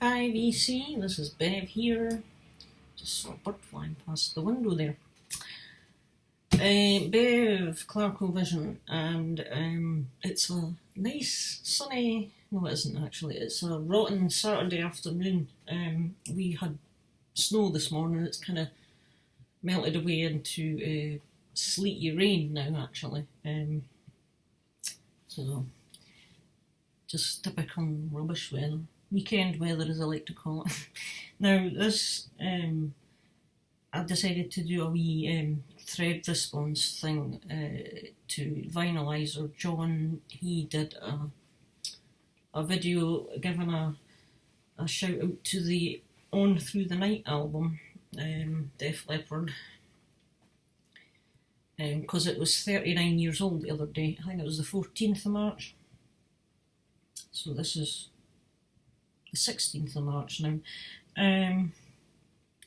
Hi VC, this is Bev here. Just saw a bird flying past the window there. Bev, Clarko Vision, and it's a nice sunny, no it isn't actually, it's a rotten Saturday afternoon. We had snow this morning, it's kind of melted away into sleety rain now actually. So just typical rubbish weather. Weekend weather, as I like to call it. Now, this, I decided to do a wee thread response thing to Vinylizer. John, he did a video giving a shout out to the On Through the Night album, Def Leppard, because it was 39 years old the other day. I think it was the 14th of March. So this is the 16th of March now, and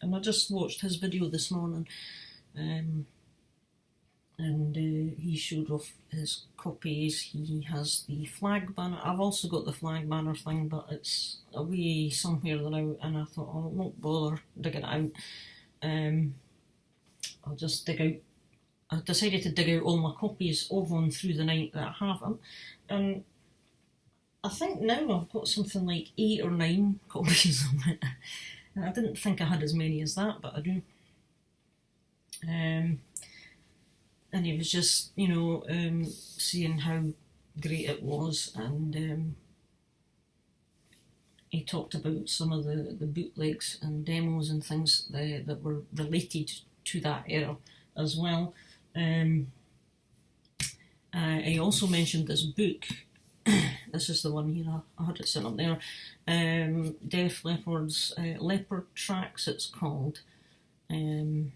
I just watched his video this morning, and he showed off his copies. He has the flag banner. I've also got the flag banner thing, but it's away somewhere now, and I thought, oh, I'll not bother digging it out. I'll just dig out. I decided to dig out all my copies of On Through the Night that I have them, and I think now I've got something like 8 or 9 copies of it. I didn't think I had as many as that, but I do. And he was just, seeing how great it was, and he talked about some of the bootlegs and demos and things that were related to that era as well. He also mentioned this book. This is the one here, I had it sitting up there. Def Leppard's Leppard Tracks, it's called. Misty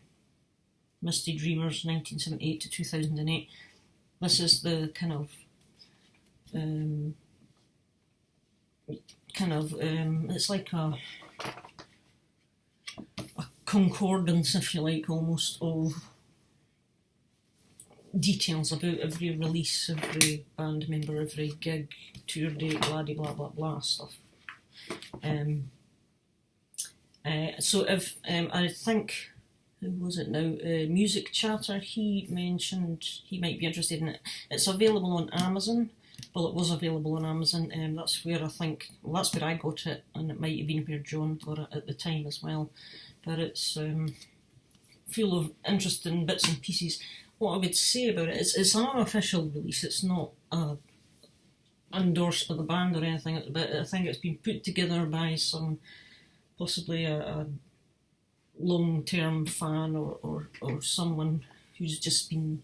Dreamers, 1978 to 2008. This is the kind of it's like a concordance, if you like, almost, of details about every release, every band member, every gig, tour date, blah blah blah blah stuff. So if I think, who was it now? Music Chatter. He mentioned he might be interested in it. It's available on Amazon. Well, it was available on Amazon. That's where that's where I got it, and it might have been where John got it at the time as well. But it's full of interesting bits and pieces. What I would say about it is it's an unofficial release. It's not endorsed by the band or anything, but I think it's been put together by possibly a long-term fan or someone who's just been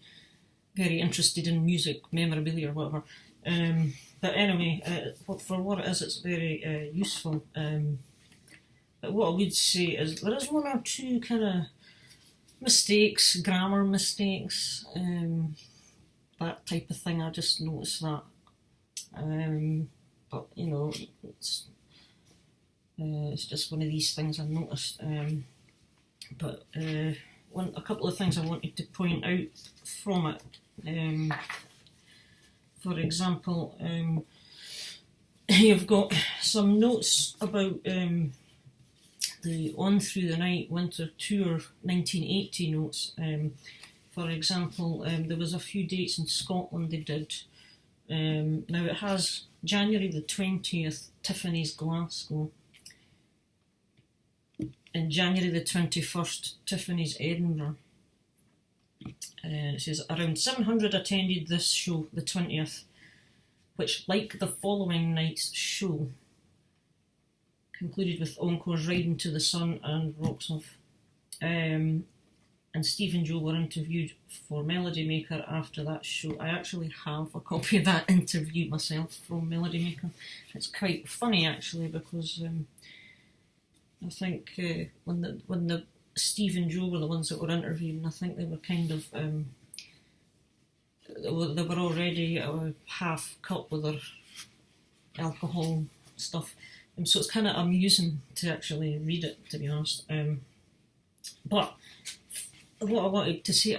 very interested in music, memorabilia or whatever. But anyway, for what it is, it's very useful. But what I would say is there is one or two kind of mistakes, grammar mistakes, that type of thing. I just noticed that. But it's just one of these things I noticed. But a couple of things I wanted to point out from it. For example, you've got some notes about the On Through the Night Winter Tour 1980 notes. For example, there was a few dates in Scotland they did. Now it has January the 20th, Tiffany's Glasgow, and January the 21st, Tiffany's Edinburgh. It says around 700 attended this show, the 20th, which, like the following night's show, concluded with encores Riding to the Sun and Rocks Off. And Steve and Joe were interviewed for Melody Maker after that show. I actually have a copy of that interview myself from Melody Maker. It's quite funny actually, because I think when the Steve and Joe were the ones that were interviewing, I think they were kind of they were already half cut with their alcohol stuff. So it's kind of amusing to actually read it, to be honest. But what I wanted to say,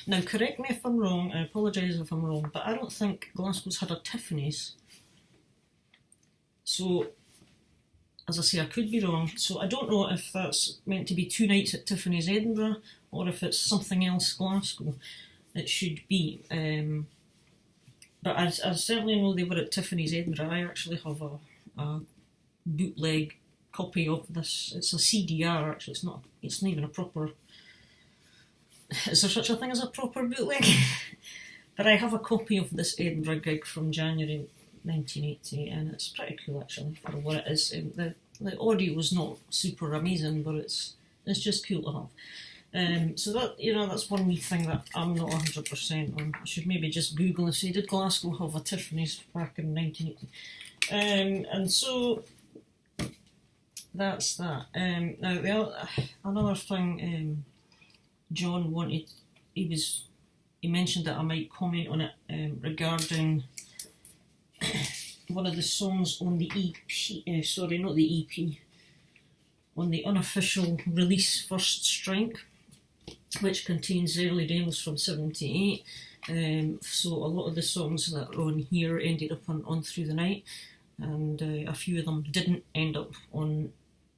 now correct me if I'm wrong, I apologise if I'm wrong, but I don't think Glasgow's had a Tiffany's. So as I say, I could be wrong. So I don't know if that's meant to be 2 nights at Tiffany's Edinburgh or if it's something else Glasgow it should be. But I certainly know they were at Tiffany's Edinburgh. I actually have a bootleg copy of this. It's a CDR actually. It's not even a proper. Is there such a thing as a proper bootleg? But I have a copy of this Edinburgh gig from January 1980, and it's pretty cool actually for what it is. The audio was not super amazing, but it's just cool to have. So that that's one wee thing that I'm not 100% on. I should maybe just Google and say, did Glasgow have a Tiffany's back in 1980? And so that's that. Now another thing, John wanted. He mentioned that I might comment on it regarding one of the songs on the EP. Sorry, not the EP. On the unofficial release First Strike, which contains early demos from '78. So a lot of the songs that are on here ended up on Through the Night, and a few of them didn't end up on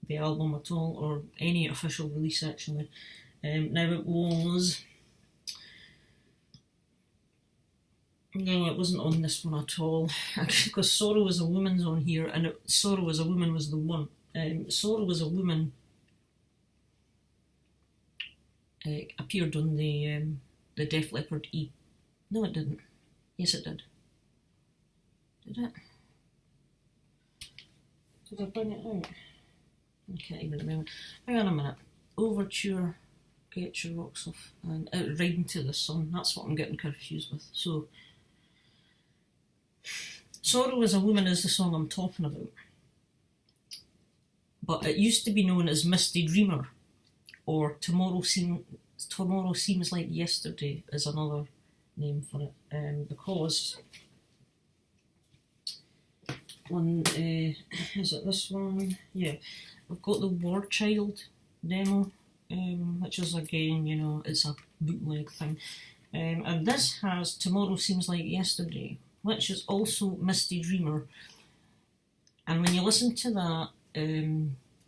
the album at all, or any official release actually. Now it was. No, it wasn't on this one at all, because Sorrow Is a Woman's on here, and Sorrow Is a Woman was the one. Sorrow Is a Woman appeared on the Def Leppard EP. No, it didn't. Yes, it did. Did it? Did I bring it out? I can't even remember. Hang on a minute. Overture, Get Your Rocks Off, and Riding to the Sun. That's what I'm getting confused with. So, Sorrow Is a Woman is the song I'm talking about. But it used to be known as Misty Dreamer, or Tomorrow Seems Like Yesterday is another name for it, because on, is it this one? Yeah, I've got the War Child demo, which is again, it's a bootleg thing. And this has Tomorrow Seems Like Yesterday, which is also Misty Dreamer. And when you listen to that,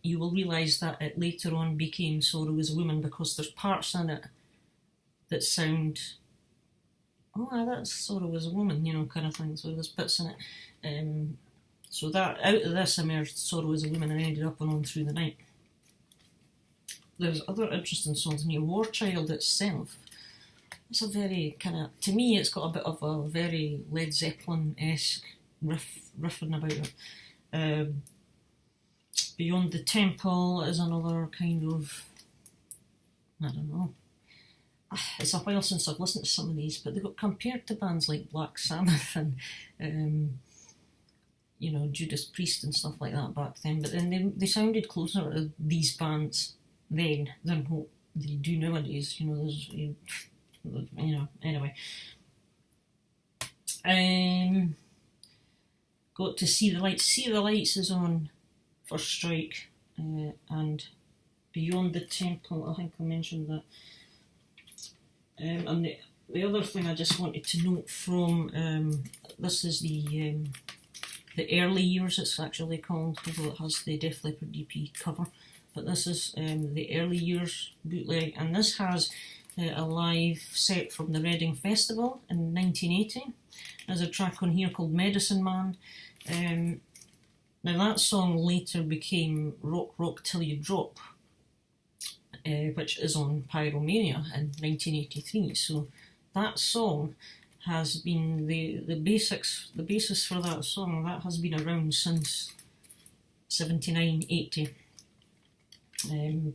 you will realise that it later on became Sorrow Is a Woman, because there's parts in it that sound, oh, that's Sorrow Is a Woman, kind of thing. So there's bits in it. So that out of this emerged Sorrow Is a Woman and ended up on Through the Night. There's other interesting songs in here. War Child itself, it's a very kind of, to me, it's got a bit of a very Led Zeppelin-esque riffing about it. Beyond the Temple is another kind of, I don't know. It's a while since I've listened to some of these, but they got compared to bands like Black Sabbath and, Judas Priest and stuff like that back then. But then they sounded closer to these bands then than what they do nowadays. Anyway. Got to See the Lights. See the Lights is on First Strike, and Beyond the Temple, I think I mentioned that. And the other thing I just wanted to note from this is the early years, it's actually called, although it has the Def Leppard EP cover. But this is the early years bootleg, and this has a live set from the Reading Festival in 1980. There's a track on here called Medicine Man. Now that song later became Rock Rock Till You Drop, which is on Pyromania in 1983. So that song has been the basis for that song, that has been around since 79, 80.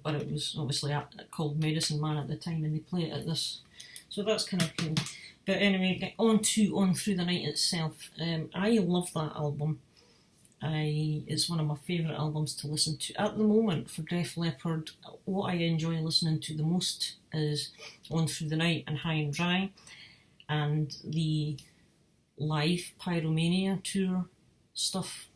But it was obviously called Medicine Man at the time, and they play it at this. So that's kind of cool. But anyway, get on Through the Night itself. I love that album. It's one of my favourite albums to listen to at the moment for Def Leppard. What I enjoy listening to the most is On Through the Night and High and Dry, and the live Pyromania tour stuff,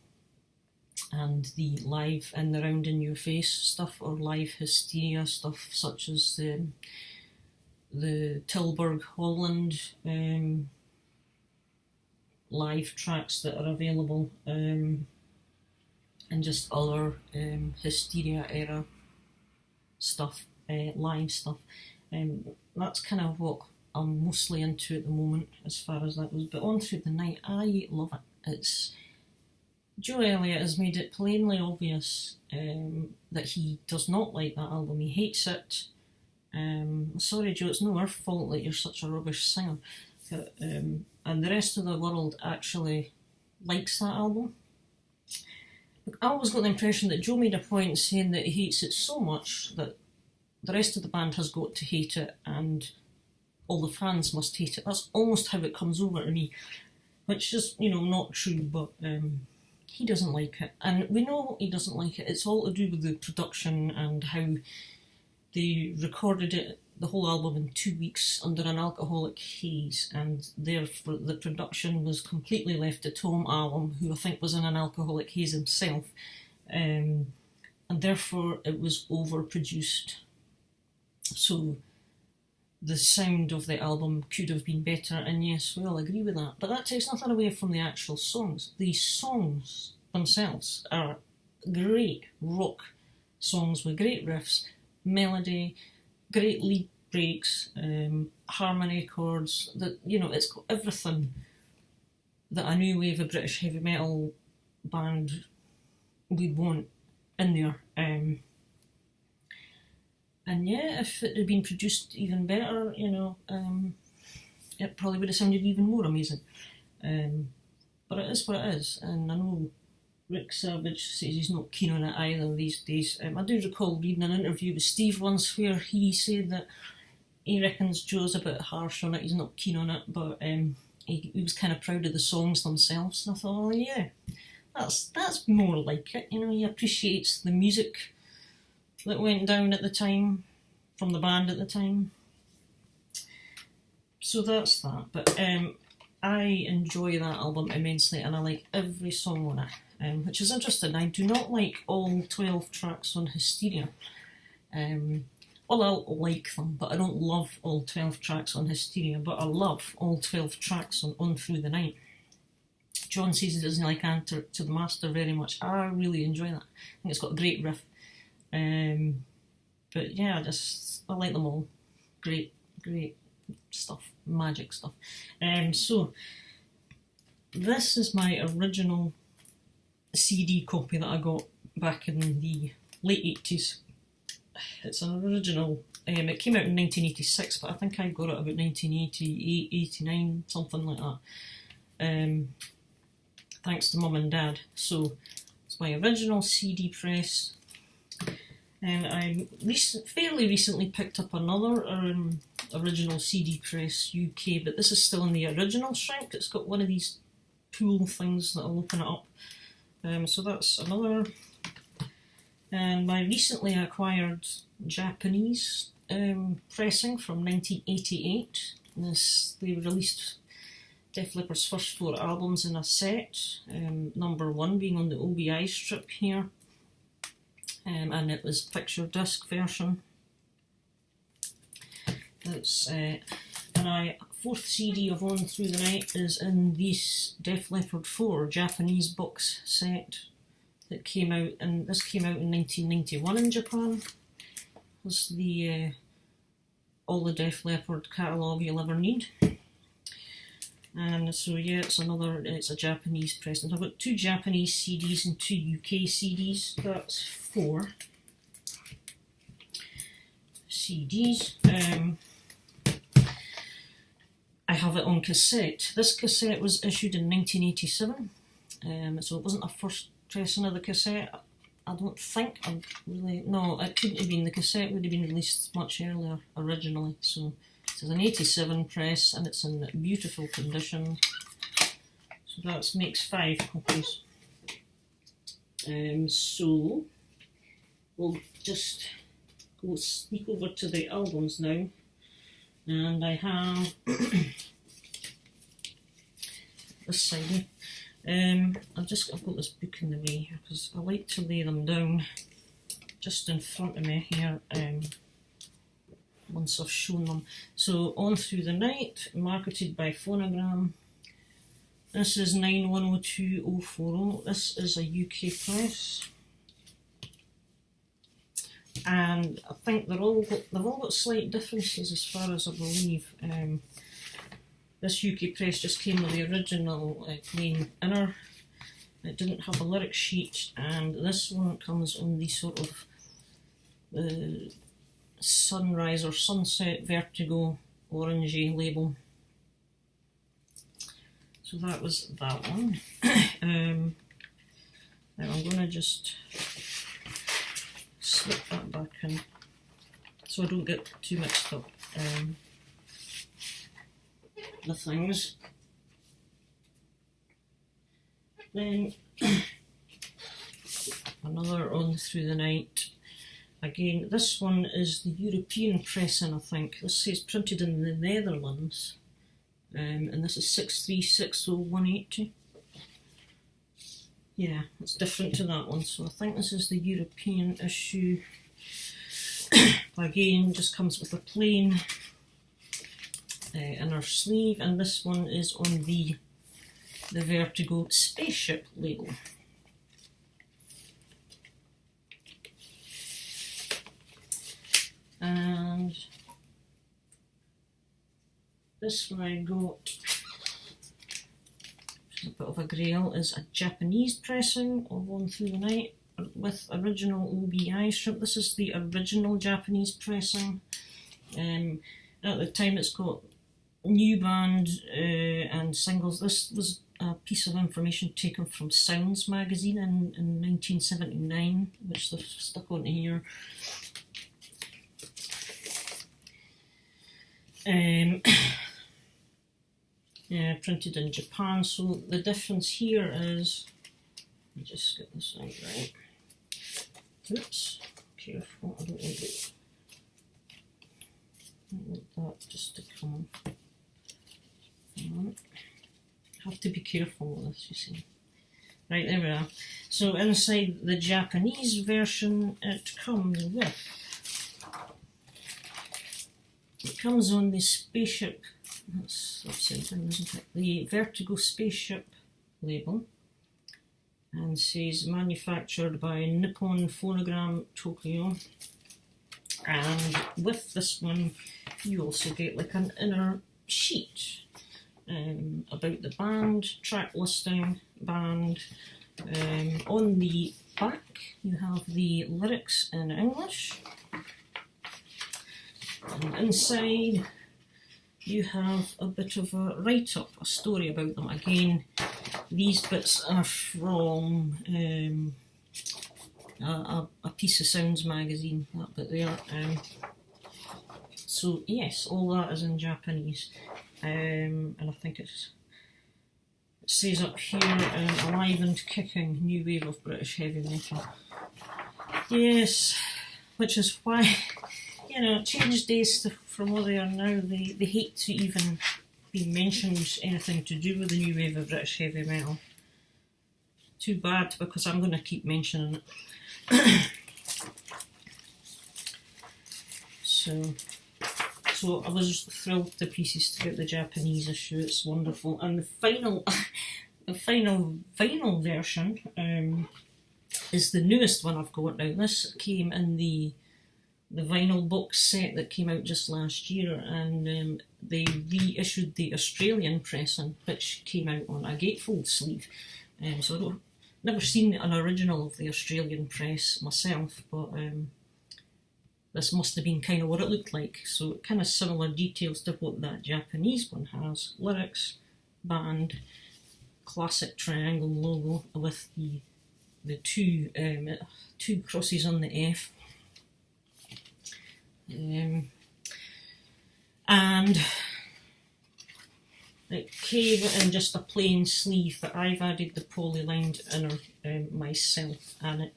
and the live In the Round in Your Face stuff, or live Hysteria stuff, such as the Tilburg, Holland live tracks that are available. and just other Hysteria era stuff, live stuff. That's kind of what I'm mostly into at the moment as far as that goes. But On Through the Night, I love it. It's Joe Elliott has made it plainly obvious that he does not like that album. He hates it. Sorry, Joe, it's no our fault that you're such a rubbish singer. But, and the rest of the world actually likes that album. I always got the impression that Joe made a point saying that he hates it so much that the rest of the band has got to hate it and all the fans must hate it. That's almost how it comes over to me, which is, not true, but he doesn't like it. And we know he doesn't like it. It's all to do with the production and how they recorded it, the whole album, in 2 weeks under an alcoholic haze, and therefore the production was completely left to Tom Allen, who I think was in an alcoholic haze himself, and therefore it was overproduced. So the sound of the album could have been better, and yes, we all agree with that. But that takes nothing away from the actual songs. These songs themselves are great rock songs with great riffs, melody, great lead breaks, harmony chords. That it's got everything that a new wave of British heavy metal band would want in there. And yeah, if it had been produced even better, it probably would have sounded even more amazing. But it is what it is, and I know Rick Savage says he's not keen on it either these days. I do recall reading an interview with Steve once where he said that he reckons Joe's a bit harsh on it, he's not keen on it, but he was kind of proud of the songs themselves, and I thought, oh yeah, that's more like it. He appreciates the music that went down at the time, from the band at the time. So that's that. But I enjoy that album immensely, and I like every song on it, which is interesting. I do not like all 12 tracks on Hysteria. Well, I like them, but I don't love all 12 tracks on Hysteria, but I love all 12 tracks on Through the Night. John says he doesn't like Answer to the Master very much. I really enjoy that. I think it's got a great riff. But yeah, I like them all. Great stuff, magic stuff. So this is my original CD copy that I got back in the late 80s. It's an original. It came out in 1986, but I think I got it about 1988, 89, something like that. Thanks to Mum and Dad. So it's my original CD press. And I fairly recently picked up another original CD press UK, but this is still in the original shrink. It's got one of these pull things that'll open it up. So that's another. And my recently acquired Japanese pressing from 1988. They released Def Leppard's first 4 albums in a set, number 1 being on the OBI strip here. And it was picture disc version. It's and my 4th CD of On Through the Night is in this Def Leppard 4 Japanese box set that came out, and this came out in 1991 in Japan. It's the all the Def Leppard catalogue you'll ever need. And so yeah, it's a Japanese press. And I've got 2 Japanese CDs and 2 UK CDs. That's 4 CDs. I have it on cassette. This cassette was issued in 1987, so it wasn't a first pressing of the cassette. I don't think. No, it couldn't have been. The cassette would have been released much earlier originally. So it's an 87 press, and it's in beautiful condition. So that makes 5 copies. So we'll just go sneak over to the albums now. And I have this side. I've got this book in the way here because I like to lay them down just in front of me here once I've shown them. So On Through the Night, marketed by Phonogram, This is 9102040. This is a UK press. And I think they've all got slight differences as far as I believe. This UK press just came with the original plain inner. It didn't have a lyric sheet, and this one comes on the sort of sunrise or sunset vertigo orangey label. So that was that one. Now I'm going to just slip that back in so I don't get too mixed up the things. Then another on Through the Night. Again, this one is the European pressing, I think. This says printed in the Netherlands. And this is 6360180. Yeah, it's different to that one, so I think this is the European issue. Again, just comes with a plain inner sleeve, and this one is on the Vertigo Spaceship label. And this one I got, which is a bit of a grail, is a Japanese pressing of On Through the Night with original OBI strip. This is the original Japanese pressing. At the time it's got new band and singles. This was a piece of information taken from Sounds magazine in 1979, which they've stuck on here. Yeah, printed in Japan. So the difference here is, let me just get this out right. Oops, careful, I don't want that just to come on. Have to be careful with this, you see. Right, there we are. So inside the Japanese version, it comes on the Spaceship, that's upside down, isn't it? The Vertigo Spaceship label, and says manufactured by Nippon Phonogram Tokyo. And with this one, you also get like an inner sheet about the band, track listing, band. On the back, you have the lyrics in English. And inside, you have a bit of a write-up, a story about them. Again, these bits are from a piece of Sounds magazine, that bit there. So yes, all that is in Japanese, and I think it says up here, alive and kicking, new wave of British heavy metal. Yes, which is why, you know, Change Days from what they are now, they hate to even be mentioned anything to do with the new wave of British heavy metal. Too bad, because I'm going to keep mentioning it. So I was thrilled to pieces to get the Japanese issue. It's wonderful, and the final vinyl version is the newest one I've got now. This came in the vinyl box set that came out just last year, and they reissued the Australian pressing, which came out on a gatefold sleeve. So I've never seen an original of the Australian press myself, but this must have been kind of what it looked like. So kind of similar details to what that Japanese one has. Lyrics, band, classic triangle logo with the two crosses on the F. And it came in just a plain sleeve, but I've added the poly-lined inner myself, and it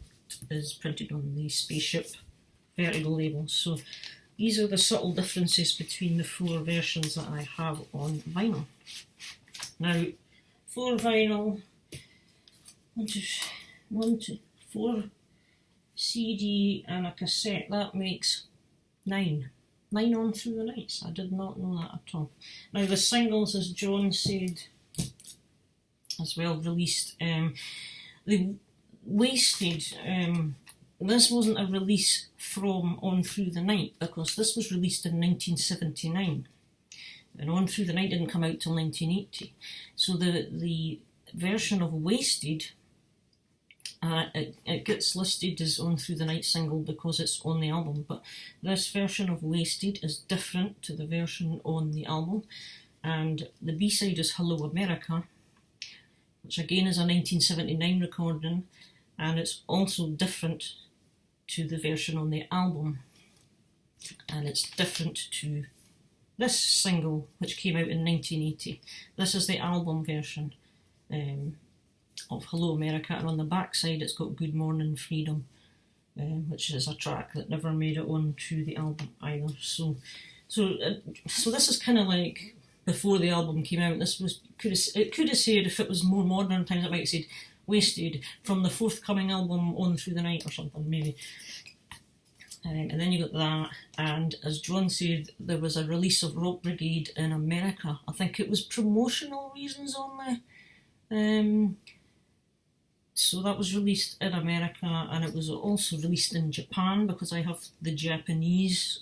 is printed on the Spaceship Vertigo label. So these are the subtle differences between the four versions that I have on vinyl. Now, for vinyl, 4 CD and a cassette, that makes 9 On Through the Nights. I did not know that at all. Now the singles, as John said, as well released. The Wasted, this wasn't a release from On Through the Night, because this was released in 1979, and On Through the Night didn't come out till 1980. So the version of Wasted, it gets listed as On Through the Night single because it's on the album, but this version of Wasted is different to the version on the album, and the B-side is Hello America, which again is a 1979 recording, and it's also different to the version on the album, and it's different to this single which came out in 1980. This is the album version of Hello America, and on the back side it's got Good Morning Freedom, which is a track that never made it onto the album either. So this is kind of like before the album came out. This was it could have said, if it was more modern times, it might have said Wasted from the forthcoming album On Through the Night or something maybe. And then you got that, and as John said, there was a release of Rock Brigade in America. I think it was promotional reasons only. So that was released in America, and it was also released in Japan, because I have the Japanese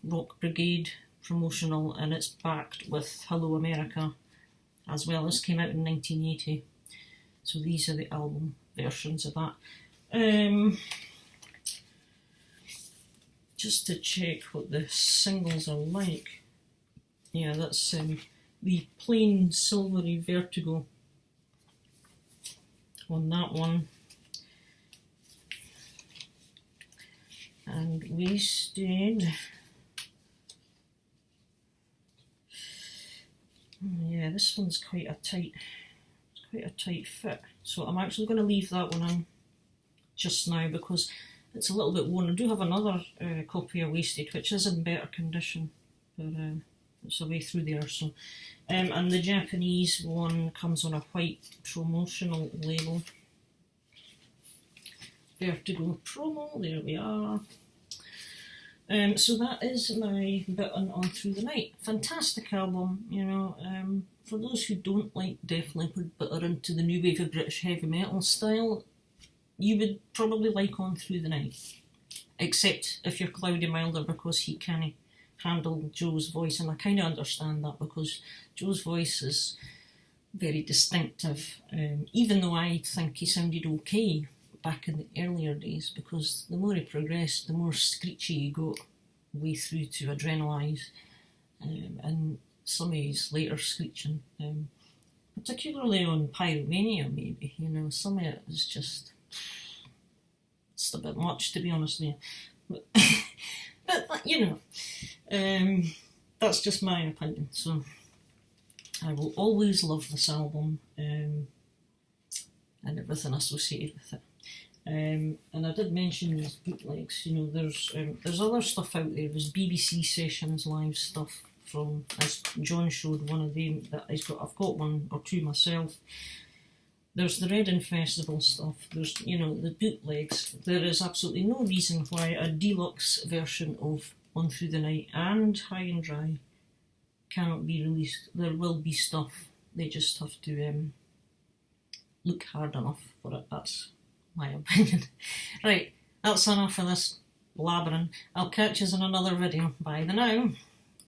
Rock Brigade promotional, and it's backed with Hello America as well. This came out in 1980. So these are the album versions of that. Just to check what the singles are like. Yeah, that's the plain silvery Vertigo on that one. And Wasted. Yeah, this one's quite a tight fit. So I'm actually going to leave that one in just now because it's a little bit worn. I do have another copy of Wasted which is in better condition, but it's away through there. So, and the Japanese one comes on a white promotional label. Vertigo promo, there we are. So that is my bit on Through the Night. Fantastic album, you know. For those who don't like Def Leppard but are into the new wave of British heavy metal style, you would probably like On Through the Night. Except if you're Cloudy Milder, because he can't handle Joe's voice, and I kind of understand that because Joe's voice is very distinctive, even though I think he sounded okay back in the earlier days, because the more he progressed, the more screechy he got way through to Adrenalize, and some of his later screeching, particularly on Pyromania maybe, you know, some of it is just, it's a bit much, to be honest with you. But you know, that's just my opinion, so I will always love this album, and everything associated with it. And I did mention these bootlegs, you know, there's other stuff out there. There's BBC Sessions live stuff from, as John showed one of them that I've got one or two myself. There's the Reading Festival stuff, there's, you know, the bootlegs. There is absolutely no reason why a deluxe version of On Through the Night and High and Dry cannot be released. There will be stuff, they just have to look hard enough for it. That's my opinion. Right, that's enough of this blabbering. I'll catch you in another video. Bye the now.